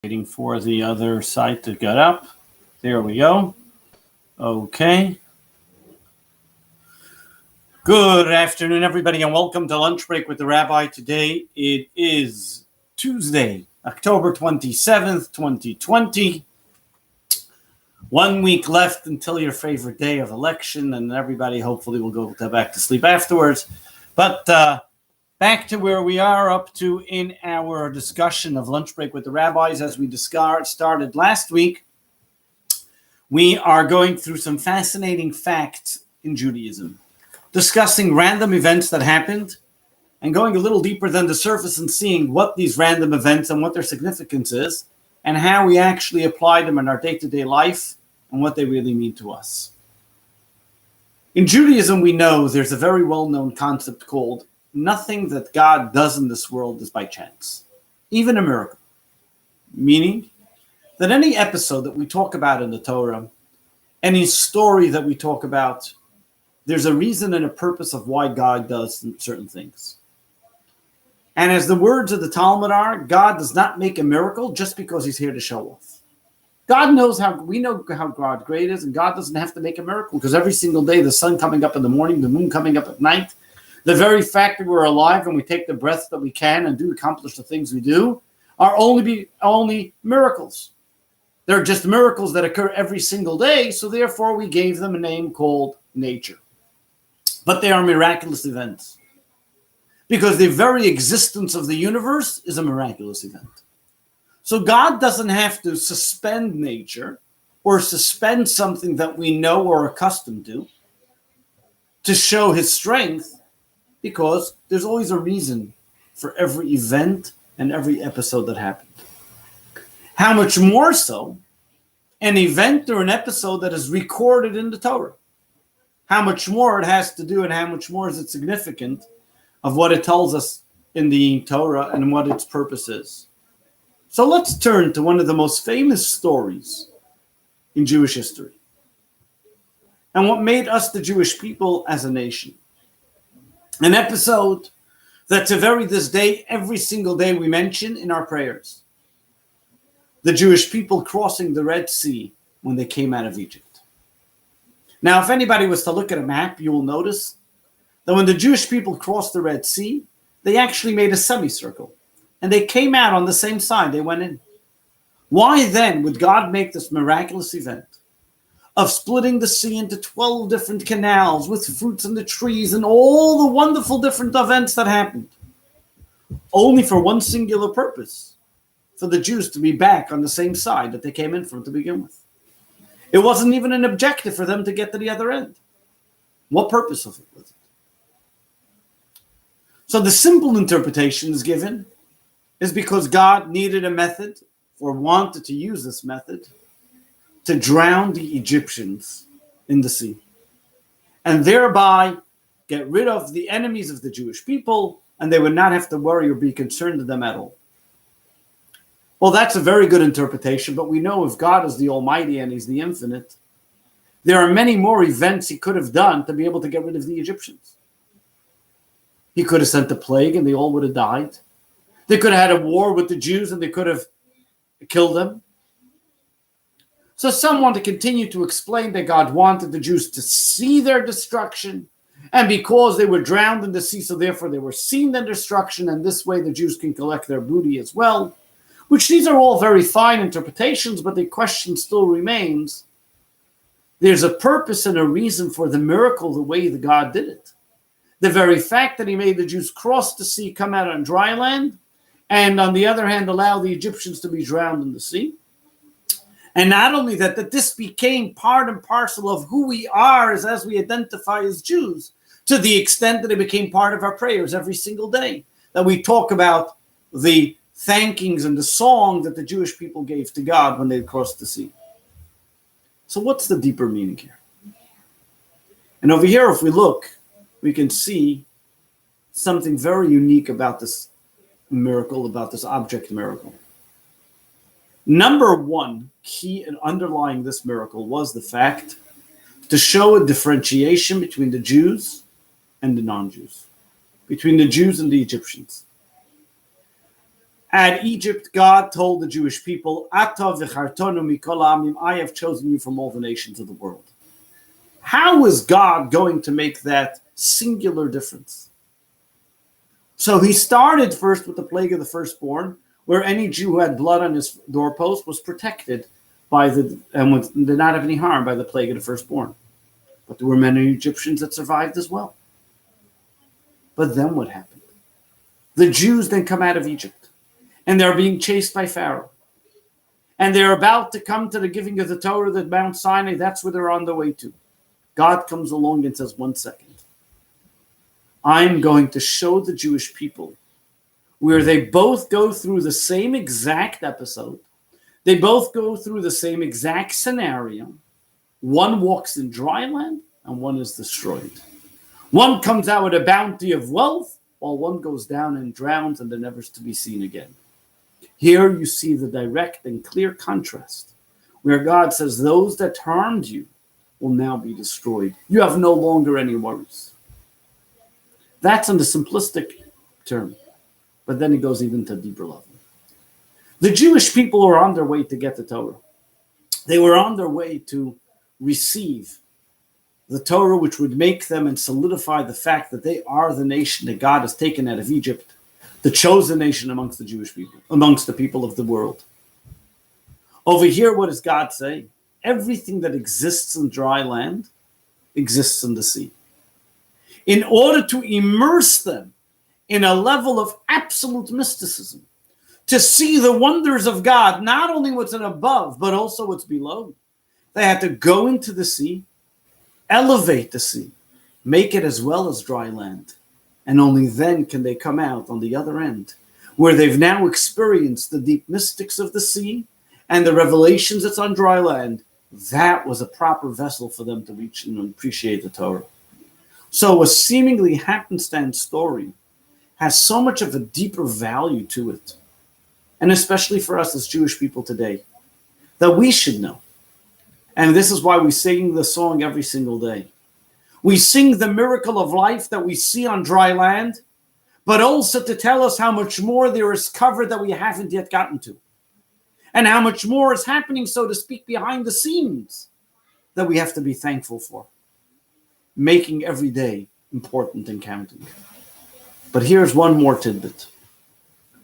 Waiting for the other site to get up. There we go. Okay. Good afternoon, everybody, and welcome to Lunch Break with the Rabbi. Today it is Tuesday, October 27th, 2020. 1 week left until your favorite day of election, and everybody hopefully will go back to sleep afterwards. But back to where we are up to in our discussion of Lunch Break with the Rabbis. As we started last week, we are going through some fascinating facts in Judaism, discussing random events that happened and going a little deeper than the surface and seeing what these random events and what their significance is and how we actually apply them in our day-to-day life and what they really mean to us. In Judaism, we know there's a very well-known concept called nothing that God does in this world is by chance, even a miracle. Meaning that any episode that we talk about in the Torah, any story that we talk about, there's a reason and a purpose of why God does certain things. And as the words of the Talmud are, God does not make a miracle just because he's here to show off. God knows we know how God great is, and God doesn't have to make a miracle because every single day, the sun coming up in the morning, the moon coming up at night, the very fact that we're alive and we take the breath that we can and do accomplish the things we do are only miracles. They're just miracles that occur every single day, so therefore we gave them a name called nature. But they are miraculous events because the very existence of the universe is a miraculous event. So God doesn't have to suspend nature or suspend something that we know or are accustomed to show his strength, because there's always a reason for every event and every episode that happened. How much more so an event or an episode that is recorded in the Torah? How much more it has to do and how much more is it significant of what it tells us in the Torah and what its purpose is. So let's turn to one of the most famous stories in Jewish history and what made us the Jewish people as a nation. An episode that to this day, every single day we mention in our prayers. The Jewish people crossing the Red Sea when they came out of Egypt. Now, if anybody was to look at a map, you will notice that when the Jewish people crossed the Red Sea, they actually made a semicircle. And they came out on the same side. They went in. Why then would God make this miraculous event of splitting the sea into 12 different canals with fruits in the trees and all the wonderful different events that happened? Only for one singular purpose, for the Jews to be back on the same side that they came in from to begin with. It wasn't even an objective for them to get to the other end. What purpose of it was it? So the simple interpretation is given is because God needed a method or wanted to use this method to drown the Egyptians in the sea and thereby get rid of the enemies of the Jewish people, and they would not have to worry or be concerned with them at all. Well, that's a very good interpretation, but we know if God is the Almighty and he's the infinite, there are many more events he could have done to be able to get rid of the Egyptians. He could have sent a plague and they all would have died. They could have had a war with the Jews and they could have killed them. So some want to continue to explain that God wanted the Jews to see their destruction, and because they were drowned in the sea, so therefore they were seeing their destruction, and this way the Jews can collect their booty as well, which these are all very fine interpretations, but the question still remains. There's a purpose and a reason for the miracle, the way that God did it. The very fact that he made the Jews cross the sea, come out on dry land, and on the other hand, allow the Egyptians to be drowned in the sea. And not only that this became part and parcel of who we are as we identify as Jews, to the extent that it became part of our prayers every single day, that we talk about the thankings and the song that the Jewish people gave to God when they crossed the sea. So what's the deeper meaning here? And over here, if we look, we can see something very unique about this miracle, about this object miracle. Number one key and underlying this miracle was the fact to show a differentiation between the Jews and the non-Jews, between the Jews and the Egyptians. At Egypt, God told the Jewish people, Ata v'chartonu mikol ha'amim, I have chosen you from all the nations of the world. How is God going to make that singular difference? So he started first with the plague of the firstborn, where any Jew who had blood on his doorpost was protected and did not have any harm by the plague of the firstborn. But there were many Egyptians that survived as well. But then what happened? The Jews then come out of Egypt, and they're being chased by Pharaoh. And they're about to come to the giving of the Torah at Mount Sinai. That's where they're on their way to. God comes along and says, 1 second. I'm going to show the Jewish people where they both go through the same exact episode. They both go through the same exact scenario. One walks in dry land and one is destroyed. One comes out with a bounty of wealth, while one goes down and drowns and they're never to be seen again. Here you see the direct and clear contrast, where God says, those that harmed you will now be destroyed. You have no longer any worries. That's on the simplistic term, but then it goes even to a deeper level. The Jewish people were on their way to get the Torah. They were on their way to receive the Torah, which would make them and solidify the fact that they are the nation that God has taken out of Egypt, the chosen nation amongst the Jewish people, amongst the people of the world. Over here, what does God say? Everything that exists in dry land exists in the sea. In order to immerse them in a level of absolute mysticism, to see the wonders of God, not only what's above, but also what's below, they had to go into the sea, elevate the sea, make it as well as dry land. And only then can they come out on the other end, where they've now experienced the deep mystics of the sea and the revelations that's on dry land. That was a proper vessel for them to reach and appreciate the Torah. So a seemingly happenstance story has so much of a deeper value to it, and especially for us as Jewish people today, that we should know. And this is why we sing the song every single day. We sing the miracle of life that we see on dry land, but also to tell us how much more there is covered that we haven't yet gotten to, and how much more is happening, so to speak, behind the scenes that we have to be thankful for, making every day important and counting. But here's one more tidbit.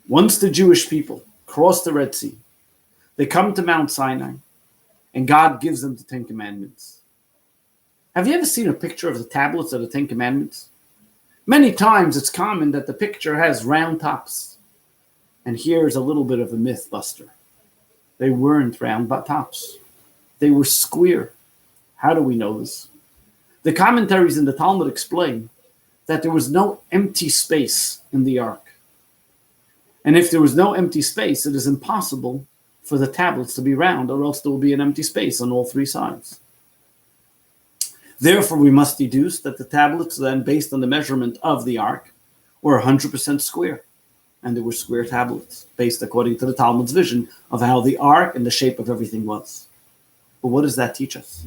Once the Jewish people cross the Red Sea, they come to Mount Sinai, and God gives them the 10 Commandments. Have you ever seen a picture of the tablets of the 10 Commandments? Many times it's common that the picture has round tops. And here's a little bit of a myth buster. They weren't round tops. They were square. How do we know this? The commentaries in the Talmud explain that there was no empty space in the ark. And if there was no empty space, it is impossible for the tablets to be round, or else there will be an empty space on all three sides. Therefore, we must deduce that the tablets then, based on the measurement of the ark, were 100% square. And they were square tablets, based according to the Talmud's vision of how the ark and the shape of everything was. But what does that teach us?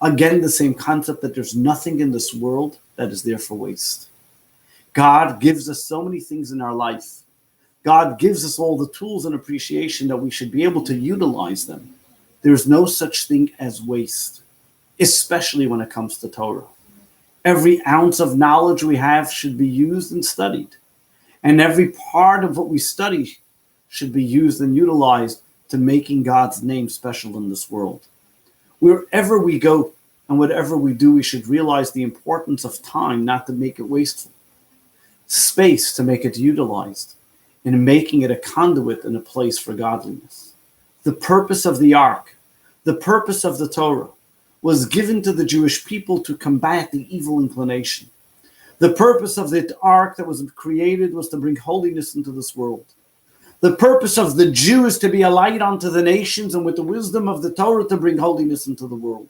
Again, the same concept that there's nothing in this world that is there for waste. God gives us so many things in our life. God gives us all the tools and appreciation that we should be able to utilize them. There's no such thing as waste, especially when it comes to Torah. Every ounce of knowledge we have should be used and studied. And every part of what we study should be used and utilized to making God's name special in this world. Wherever we go and whatever we do, we should realize the importance of time, not to make it wasteful. Space to make it utilized, and making it a conduit and a place for godliness. The purpose of the ark, the purpose of the Torah, was given to the Jewish people to combat the evil inclination. The purpose of the ark that was created was to bring holiness into this world. The purpose of the Jews to be a light unto the nations, and with the wisdom of the Torah to bring holiness into the world.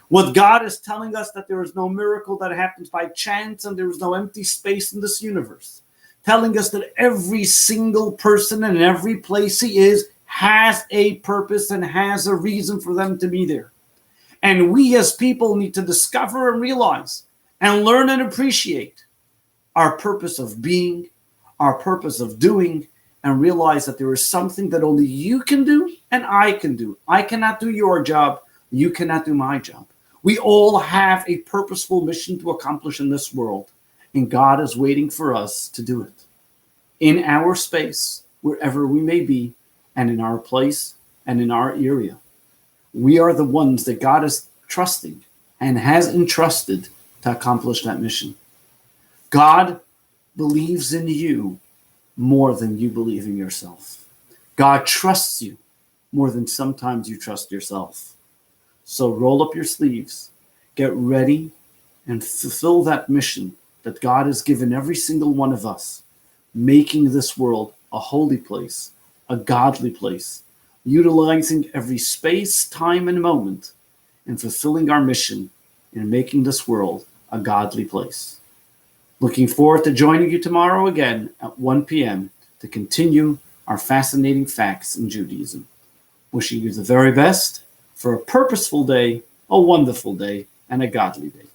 What God is telling us, that there is no miracle that happens by chance, and there is no empty space in this universe. Telling us that every single person and every place he is has a purpose and has a reason for them to be there. And we as people need to discover and realize and learn and appreciate our purpose of being, our purpose of doing, and realize that there is something that only you can do and I can do. I cannot do your job. You cannot do my job. We all have a purposeful mission to accomplish in this world, and God is waiting for us to do it. In our space, wherever we may be, and in our place and in our area. We are the ones that God is trusting and has entrusted to accomplish that mission. God believes in you more than you believe in yourself. God trusts you more than sometimes you trust yourself. So roll up your sleeves, get ready, and fulfill that mission that God has given every single one of us, making this world a holy place, a godly place, utilizing every space, time, and moment in fulfilling our mission in making this world a godly place. Looking forward to joining you tomorrow again at 1 p.m. to continue our fascinating facts in Judaism. Wishing you the very best for a purposeful day, a wonderful day, and a godly day.